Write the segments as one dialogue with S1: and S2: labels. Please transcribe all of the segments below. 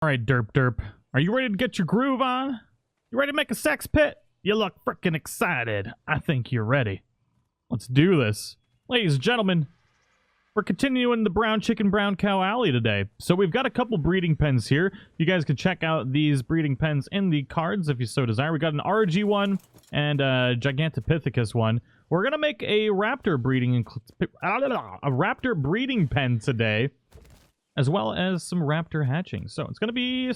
S1: All right, derp derp. Are you ready to get your groove on? You ready to make a sex pit? You look frickin' excited. I think you're ready. Let's do this. Ladies and gentlemen, we're continuing the brown chicken, brown cow alley today. So we've got a couple breeding pens here. You guys can check out these breeding pens in the cards if you so desire. We got an RG one and a Gigantopithecus one. We're gonna make a raptor breeding pen today, as well as some raptor hatching. So it's gonna be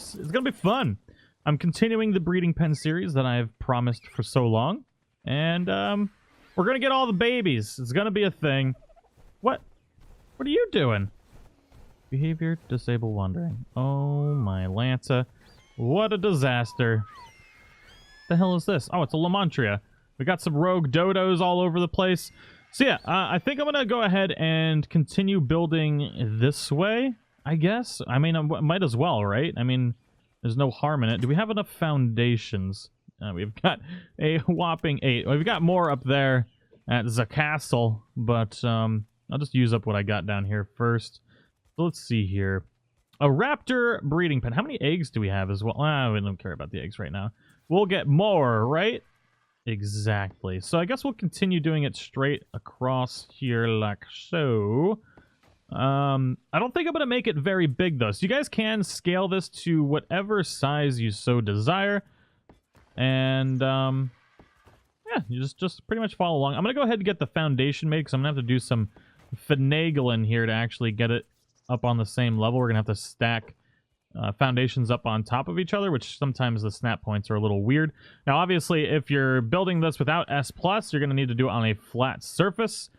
S1: fun. I'm continuing the breeding pen series that I've promised for so long, and we're gonna get all the babies. It's gonna be a thing. What are you doing? Behavior disable wandering. Oh my Lanta, what a disaster! The hell is this? Oh, it's a Lamantria. We got some rogue dodos all over the place. So yeah, I think I'm gonna go ahead and continue building this way, I guess. I mean, I might as well, right? I mean, there's no harm in it. Do we have enough foundations? We've got a whopping 8. We've got more up there at the castle, but I'll just use up what I got down here first. So let's see here. A raptor breeding pen. How many eggs do we have as well? We don't care about the eggs right now. We'll get more, right? Exactly. So I guess we'll continue doing it straight across here like so. I don't think I'm going to make it very big, though. So you guys can scale this to whatever size you so desire. And, yeah, you just pretty much follow along. I'm going to go ahead and get the foundation made, because I'm going to have to do some finagling here to actually get it up on the same level. We're going to have to stack foundations up on top of each other, which sometimes the snap points are a little weird. Now, obviously, if you're building this without S+, you're going to need to do it on a flat surface.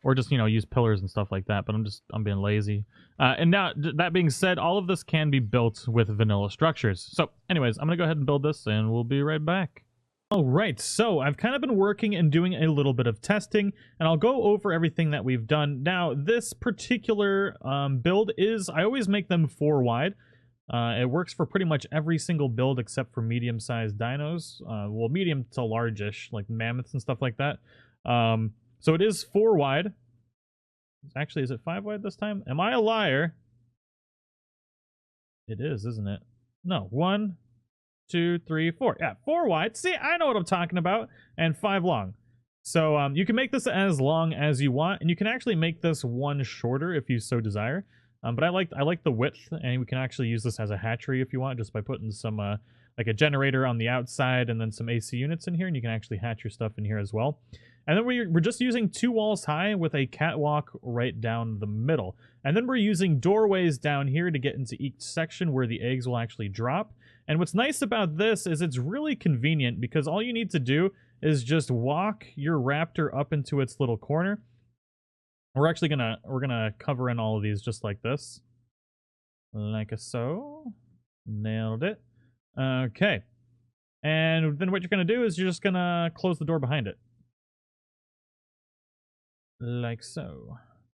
S1: Or just, you know, use pillars and stuff like that, but I'm being lazy. And now, that being said, all of this can be built with vanilla structures. So, anyways, I'm going to go ahead and build this, and we'll be right back. Alright, so I've kind of been working and doing a little bit of testing, and I'll go over everything that we've done. Now, this particular build is, I always make them 4 wide. It works for pretty much every single build except for medium-sized dinos. Well, medium to large-ish, like mammoths and stuff like that. So it is 4 wide. Actually, is it 5 wide this time? Am I a liar? It is, isn't it? No, 1, 2, 3, 4. Yeah, 4 wide. See, I know what I'm talking about. And 5 long. So you can make this as long as you want, and you can actually make this 1 shorter if you so desire. But I like the width, and we can actually use this as a hatchery if you want, just by putting some like a generator on the outside and then some AC units in here, and you can actually hatch your stuff in here as well. And then we're just using 2 walls high with a catwalk right down the middle. And then we're using doorways down here to get into each section where the eggs will actually drop. And what's nice about this is it's really convenient, because all you need to do is just walk your raptor up into its little corner. We're actually gonna cover in all of these just like this. Like so. Nailed it. Okay. And then what you're gonna do is you're just gonna close the door behind it. Like so.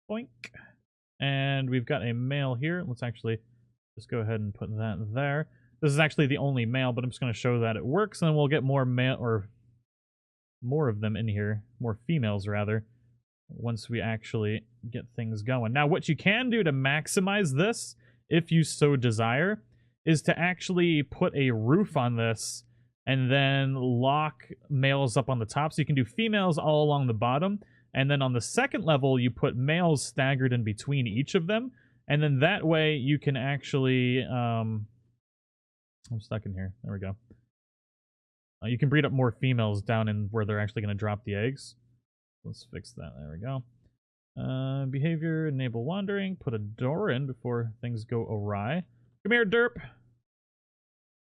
S1: Boink. And we've got a male here. Let's actually just go ahead and put that there. This is actually the only male, but I'm just going to show that it works, and then we'll get more male, or more of them in here. More females, rather, once we actually get things going. Now, what you can do to maximize this, if you so desire, is to actually put a roof on this and then lock males up on the top. So you can do females all along the bottom. And then on the second level, you put males staggered in between each of them. And then that way you can actually... I'm stuck in here. There we go. You can breed up more females down in where they're actually going to drop the eggs. Let's fix that. There we go. Behavior, enable wandering. Put a door in before things go awry. Come here, derp.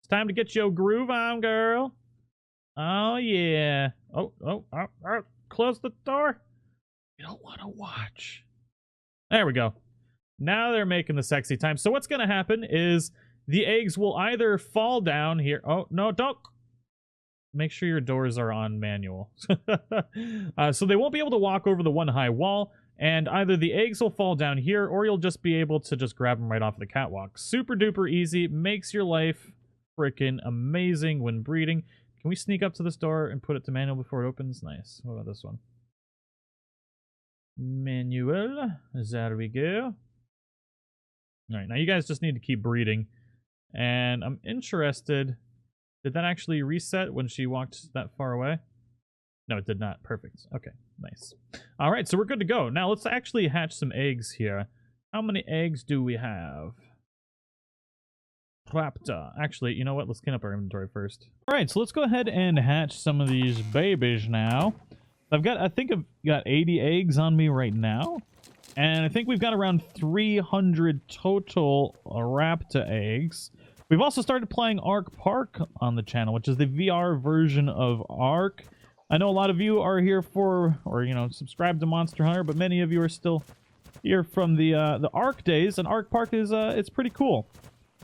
S1: It's time to get your groove on, girl. Oh, yeah. Oh. Close the door. You don't want to watch. There we go. Now they're making the sexy time. So what's going to happen is the eggs will either fall down here. Oh, no, don't. Make sure your doors are on manual. So they won't be able to walk over the 1 high wall, and either the eggs will fall down here, or you'll just be able to just grab them right off the catwalk. Super duper easy. Makes your life freaking amazing when breeding. Can we sneak up to this door and put it to manual before it opens? Nice. What about this one? Manual. There we go. All right, now you guys just need to keep breeding. And I'm interested. Did that actually reset when she walked that far away? No, it did not. Perfect. Okay, nice. All right, so we're good to go. Now let's actually hatch some eggs here. How many eggs do we have? Raptor. Actually, you know what? Let's clean up our inventory first. All right, so let's go ahead and hatch some of these babies now. I think I've got 80 eggs on me right now. And I think we've got around 300 total Raptor eggs. We've also started playing Ark Park on the channel, which is the VR version of Ark. I know a lot of you are here for, or, you know, subscribe to Monster Hunter, but many of you are still here from the Ark days, and Ark Park is, it's pretty cool.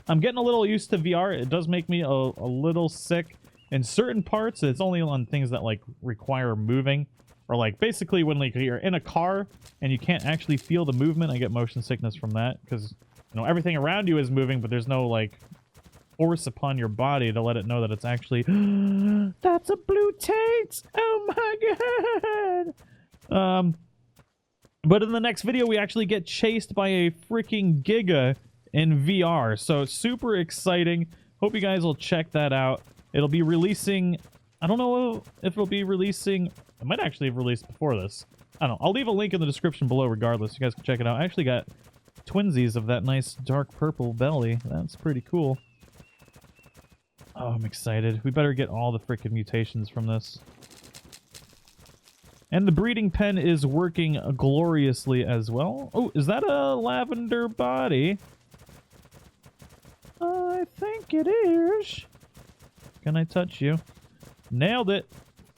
S1: I'm getting a little used to VR. It does make me a little sick in certain parts. It's only on things that, like, require moving. Or, like, basically when, like, you're in a car and you can't actually feel the movement, I get motion sickness from that. Because, you know, everything around you is moving, but there's no, like, force upon your body to let it know that it's actually... That's a blue taint! Oh, my God! But in the next video, we actually get chased by a freaking Giga in VR. So, super exciting. Hope you guys will check that out. It'll be releasing... I don't know if it'll be releasing... It might actually have released before this. I don't know. I'll leave a link in the description below regardless. You guys can check it out. I actually got twinsies of that nice dark purple belly. That's pretty cool. Oh, I'm excited. We better get all the freaking mutations from this. And the breeding pen is working gloriously as well. Oh, is that a lavender body? I think it is. Can I touch you? Nailed it.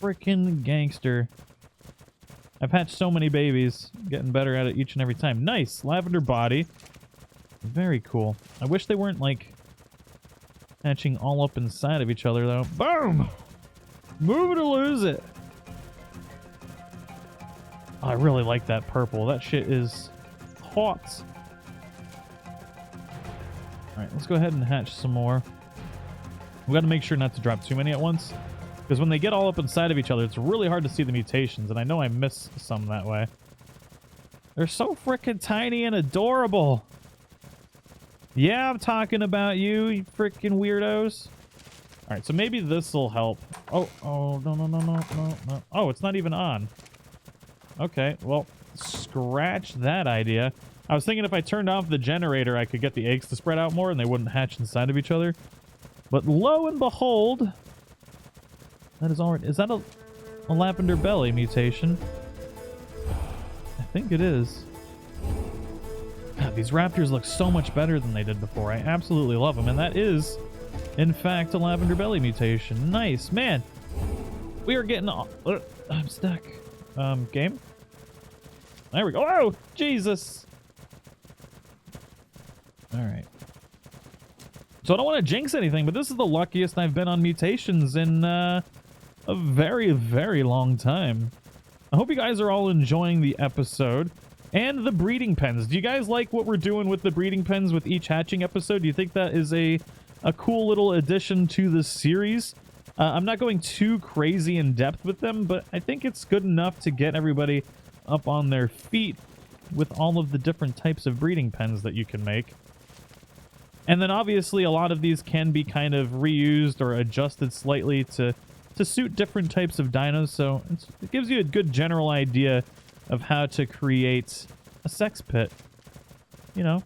S1: Frickin' gangster. I've hatched so many babies. Getting better at it each and every time. Nice. Lavender body. Very cool. I wish they weren't, like, hatching all up inside of each other, though. Boom! Move it or lose it. Oh, I really like that purple. That shit is hot. Alright, let's go ahead and hatch some more. We gotta make sure not to drop too many at once. Because when they get all up inside of each other, it's really hard to see the mutations, and I know I miss some that way. They're so frickin' tiny and adorable. Yeah, I'm talking about you, you frickin' weirdos. Alright, so maybe this will help. Oh, no. Oh, it's not even on. Okay, well, scratch that idea. I was thinking if I turned off the generator, I could get the eggs to spread out more and they wouldn't hatch inside of each other. But lo and behold... That is already... Is that a lavender belly mutation? I think it is. God, these raptors look so much better than they did before. I absolutely love them. And that is, in fact, a lavender belly mutation. Nice. Man, we are getting... I'm stuck. Game? There we go. Oh, Jesus. All right. So I don't want to jinx anything, but this is the luckiest I've been on mutations in... a very, very long time. I hope you guys are all enjoying the episode and the breeding pens. Do you guys like what we're doing with the breeding pens with each hatching episode? Do you think that is a cool little addition to the series? I'm not going too crazy in depth with them, but I think it's good enough to get everybody up on their feet with all of the different types of breeding pens that you can make. And then obviously a lot of these can be kind of reused or adjusted slightly to suit different types of dinos, so it gives you a good general idea of how to create a sex pit. You know,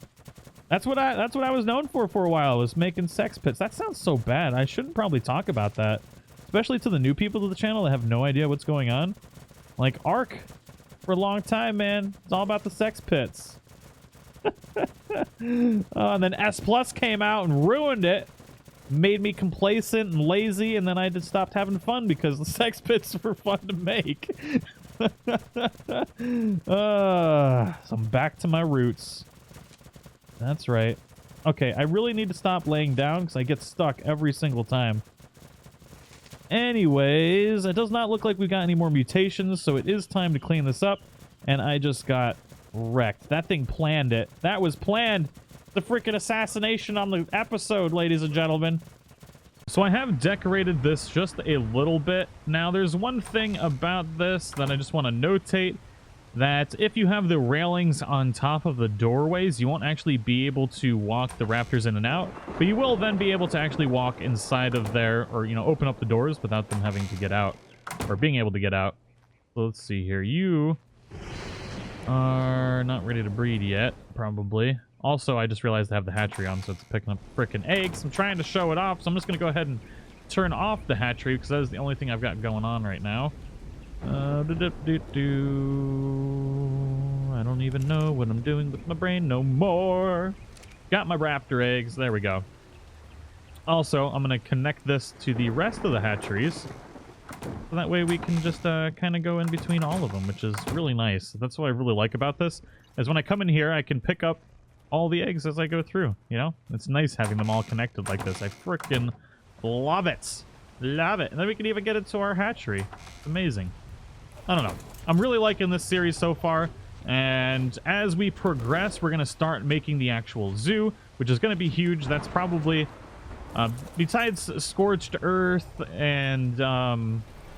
S1: that's what I was known for a while, was making sex pits. That sounds so bad. I shouldn't probably talk about that, especially to the new people to the channel that have no idea what's going on. Like Ark, for a long time, man, it's all about the sex pits. And then S Plus came out and ruined it. Made me complacent and lazy, and then I just stopped having fun because the sex pits were fun to make. So I'm back to my roots. That's right. Okay, I really need to stop laying down because I get stuck every single time. Anyways, it does not look like we've got any more mutations, so it is time to clean this up. And I just got wrecked. That thing planned it. That was planned. The freaking assassination on the episode, ladies and gentlemen. So I have decorated this just a little bit. Now, there's one thing about this that I just want to notate. that if you have the railings on top of the doorways, you won't actually be able to walk the raptors in and out, but you will then be able to actually walk inside of there, or, you know, open up the doors without them having to get out, or being able to get out. So let's see here. You are not ready to breed yet, probably. Also, I just realized I have the hatchery on, so it's picking up frickin' eggs. I'm trying to show it off, so I'm just going to go ahead and turn off the hatchery, because that is the only thing I've got going on right now. I don't even know what I'm doing with my brain no more. Got my raptor eggs. There we go. Also, I'm going to connect this to the rest of the hatcheries. So that way we can just kind of go in between all of them, which is really nice. That's what I really like about this, is when I come in here, I can pick up all the eggs as I go through, you know? It's nice having them all connected like this. I frickin' love it. Love it. And then we can even get it to our hatchery. It's amazing. I don't know. I'm really liking this series so far. And as we progress, we're going to start making the actual zoo, which is going to be huge. That's probably, besides Scorched Earth and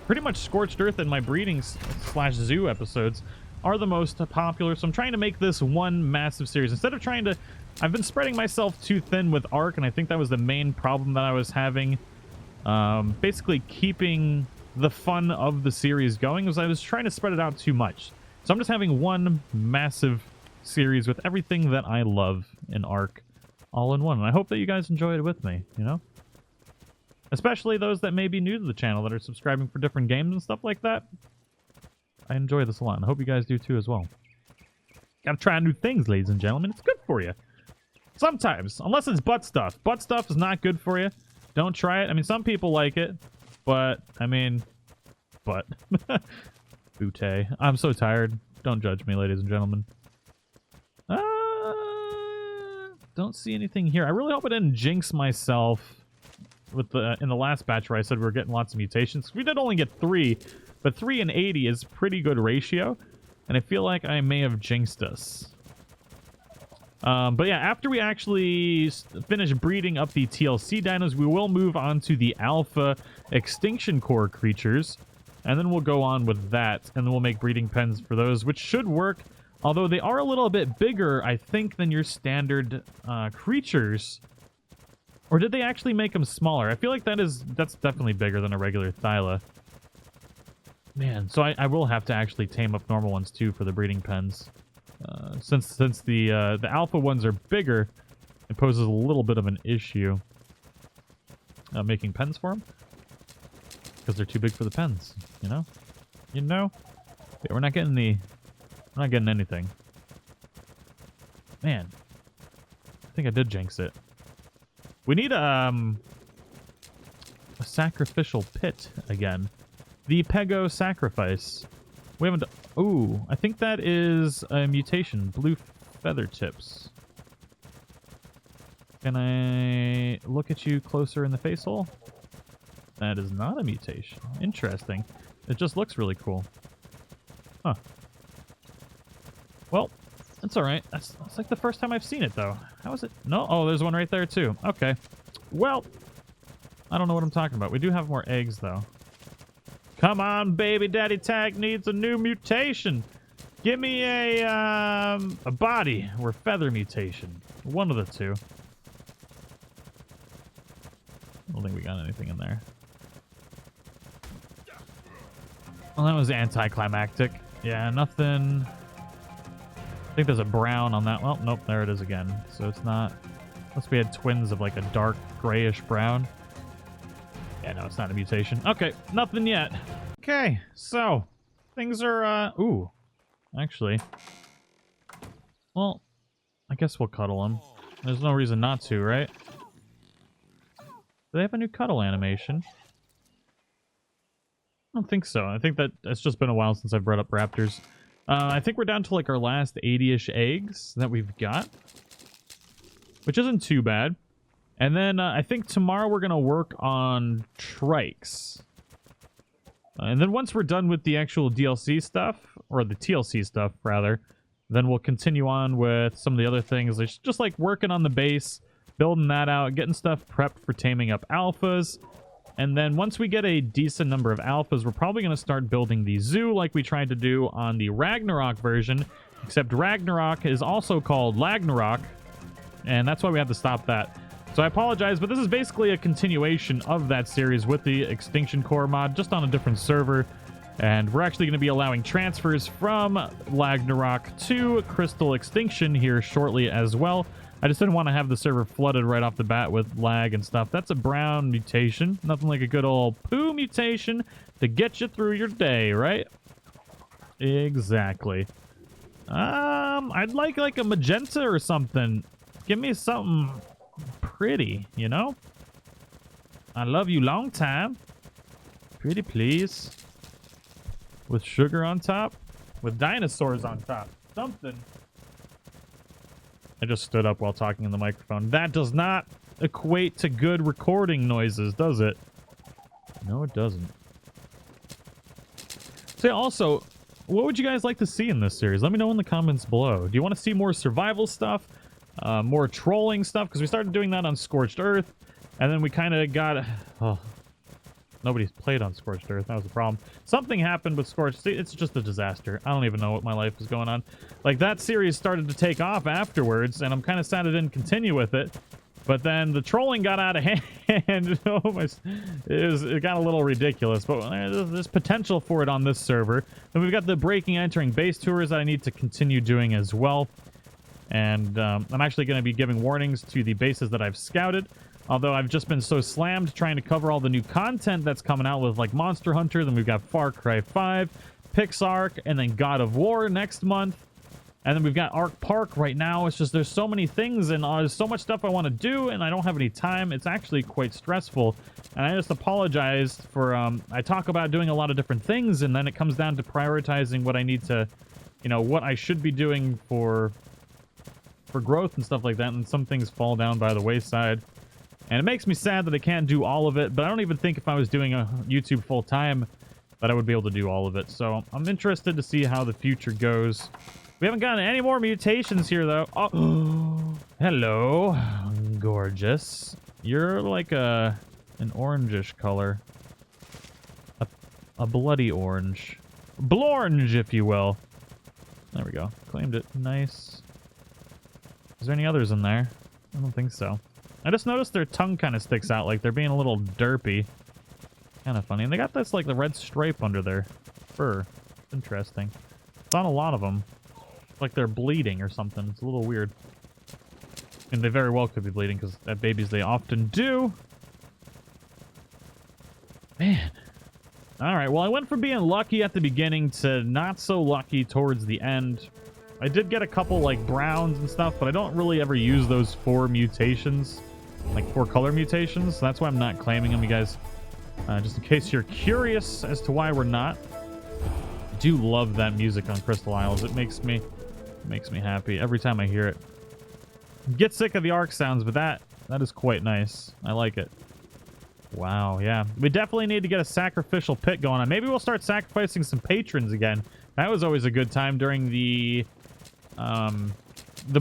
S1: pretty much Scorched Earth and my breeding / zoo episodes are the most popular. So I'm trying to make this one massive series. Instead of trying to... I've been spreading myself too thin with Ark, and I think that was the main problem that I was having. Basically keeping the fun of the series going, was I was trying to spread it out too much. So I'm just having one massive series with everything that I love in Ark all in one. And I hope that you guys enjoy it with me, you know? Especially those that may be new to the channel that are subscribing for different games and stuff like that. I enjoy this a lot, and I hope you guys do too as well. Gotta try new things, ladies and gentlemen. It's good for you. Sometimes, unless it's butt stuff. Butt stuff is not good for you. Don't try it. I mean, some people like it, but, I mean, but. Bootay. I'm so tired. Don't judge me, ladies and gentlemen. Don't see anything here. I really hope I didn't jinx myself with the in the last batch where I said we were getting lots of mutations. We did only get 3, but 3 and 80 is pretty good ratio, and I feel like I may have jinxed us. But yeah, after we actually finish breeding up the TLC dinos, we will move on to the alpha extinction core creatures, and then we'll go on with that, and then we'll make breeding pens for those, which should work, although they are a little bit bigger, I think, than your standard creatures. Or did they actually make them smaller? I feel like that's definitely bigger than a regular Thyla. Man, so I will have to actually tame up normal ones too for the breeding pens. Since the alpha ones are bigger, it poses a little bit of an issue making pens for them, because they're too big for the pens. You know. Yeah, we're not getting anything. Man, I think I did jinx it. We need a sacrificial pit again. The Pego sacrifice. We haven't... Ooh, I think that is a mutation. Blue feather tips. Can I look at you closer in the face hole? That is not a mutation. Interesting. It just looks really cool. Huh. Well, that's alright. That's like the first time I've seen it, though. How is it? No? Oh, there's one right there, too. Okay. Well, I don't know what I'm talking about. We do have more eggs, though. Come on, baby daddy tag needs a new mutation. Give me a body or feather mutation. One of the two. I don't think we got anything in there. Well, that was anticlimactic. Yeah, nothing. I think there's a brown on that. Well, nope, there it is again. So it's not... Unless we had twins of like a dark grayish brown. Yeah, no, it's not a mutation. Okay, nothing yet. Okay, so things are, ooh, actually. Well, I guess we'll cuddle them. There's no reason not to, right? Do they have a new cuddle animation? I don't think so. I think that it's just been a while since I've brought up raptors. I think we're down to like our last 80-ish eggs that we've got, which isn't too bad. And then I think tomorrow we're going to work on trikes. And then once we're done with the actual DLC stuff, or the TLC stuff, rather, then we'll continue on with some of the other things. It's just like working on the base, building that out, getting stuff prepped for taming up alphas. And then once we get a decent number of alphas, we're probably going to start building the zoo like we tried to do on the Ragnarok version. Except Ragnarok is also called Lagnarok. And that's why we have to stop that. So I apologize, but this is basically a continuation of that series with the Extinction core mod, just on a different server. And we're actually going to be allowing transfers from Lagnarok to Crystal Extinction here shortly as well. I just didn't want to have the server flooded right off the bat with lag and stuff. That's a brown mutation. Nothing like a good old poo mutation to get you through your day, right? Exactly. I'd like a magenta or something. Give me something pretty, you know? I love you long time. Pretty please. With sugar on top? With dinosaurs on top. Something. I just stood up while talking in the microphone. That does not equate to good recording noises, does it? No, it doesn't. So also, what would you guys like to see in this series? Let me know in the comments below. Do you want to see more survival stuff? More trolling stuff? Because we started doing that on Scorched Earth. And then we kind of got... Oh, nobody's played on Scorched Earth. That was the problem. Something happened with Scorched. See, it's just a disaster. I don't even know what my life is going on. Like, that series started to take off afterwards, and I'm kind of sad I didn't continue with it. But then the trolling got out of hand. It got a little ridiculous. But there's potential for it on this server. And we've got the breaking, entering base tours that I need to continue doing as well. And I'm actually going to be giving warnings to the bases that I've scouted. Although I've just been so slammed trying to cover all the new content that's coming out with like Monster Hunter. Then we've got Far Cry 5, Pixark, and then God of War next month. And then we've got Ark Park right now. It's just there's so many things and there's so much stuff I want to do and I don't have any time. It's actually quite stressful. And I just apologize for, I talk about doing a lot of different things and then it comes down to prioritizing what I need to, you know, what I should be doing for growth and stuff like that. And some things fall down by the wayside. And it makes me sad that I can't do all of it, but I don't even think if I was doing a YouTube full-time that I would be able to do all of it. So I'm interested to see how the future goes. We haven't gotten any more mutations here, though. Oh, hello, gorgeous. You're like an orangish color. A bloody orange. Blorange, if you will. There we go. Claimed it. Nice. Is there any others in there? I don't think so. I just noticed their tongue kind of sticks out, like they're being a little derpy. Kind of funny. And they got this, like, the red stripe under their fur. Interesting. It's on a lot of them. It's like they're bleeding or something. It's a little weird. And they very well could be bleeding, because at babies they often do. Man. Alright, well, I went from being lucky at the beginning to not so lucky towards the end. I did get a couple, like, browns and stuff, but I don't really ever use those 4 mutations. Like, 4 color mutations. So that's why I'm not claiming them, you guys. Just in case you're curious as to why we're not. I do love that music on Crystal Isles. It makes me happy every time I hear it. Get sick of the Ark sounds, but that is quite nice. I like it. Wow, yeah. We definitely need to get a sacrificial pit going on. Maybe we'll start sacrificing some patrons again. That was always a good time during the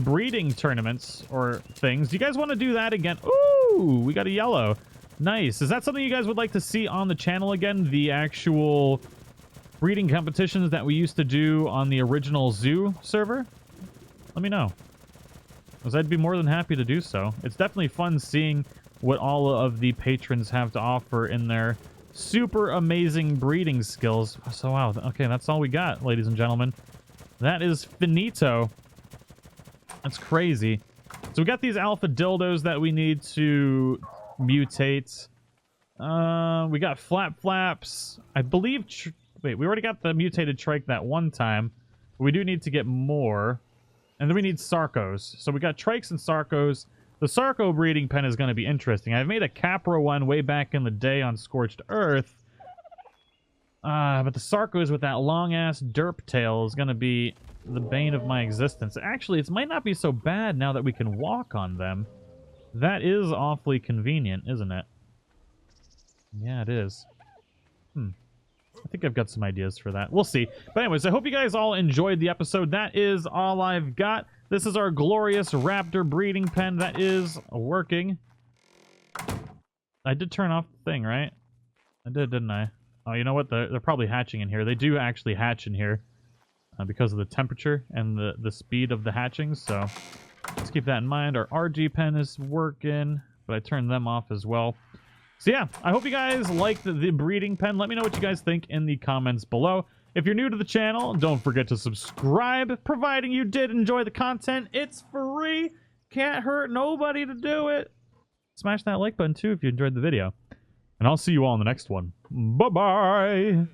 S1: breeding tournaments or things. Do you guys want to do that again? Ooh, we got a yellow. Nice. Is that something you guys would like to see on the channel again? The actual breeding competitions that we used to do on the original zoo server? Let me know, because I'd be more than happy to do so. It's definitely fun seeing what all of the patrons have to offer in their super amazing breeding skills. So wow, okay, that's all we got, ladies and gentlemen. That is finito. That's crazy. So we got these alpha dildos that we need to mutate. We got flaps. I believe... Wait, we already got the mutated trike that one time. But we do need to get more. And then we need Sarcos. So we got trikes and Sarcos. The Sarco breeding pen is going to be interesting. I've made a Capra one way back in the day on Scorched Earth. But the Sarcos with that long-ass derp tail is going to be the bane of my existence. Actually, it might not be so bad now that we can walk on them. That is awfully convenient, isn't it? Yeah, it is. I think I've got some ideas for that. We'll see. But anyways, I hope you guys all enjoyed the episode. That is all I've got. This is our glorious Raptor breeding pen that is working. I did turn off the thing, right? I did, didn't I? Oh, you know what? They're probably hatching in here. They do actually hatch in here because of the temperature and the speed of the hatching. So let's keep that in mind. Our RG pen is working, but I turned them off as well. So yeah, I hope you guys liked the breeding pen. Let me know what you guys think in the comments below. If you're new to the channel, don't forget to subscribe, providing you did enjoy the content. It's free. Can't hurt nobody to do it. Smash that like button too if you enjoyed the video. And I'll see you all in the next one. Bye-bye.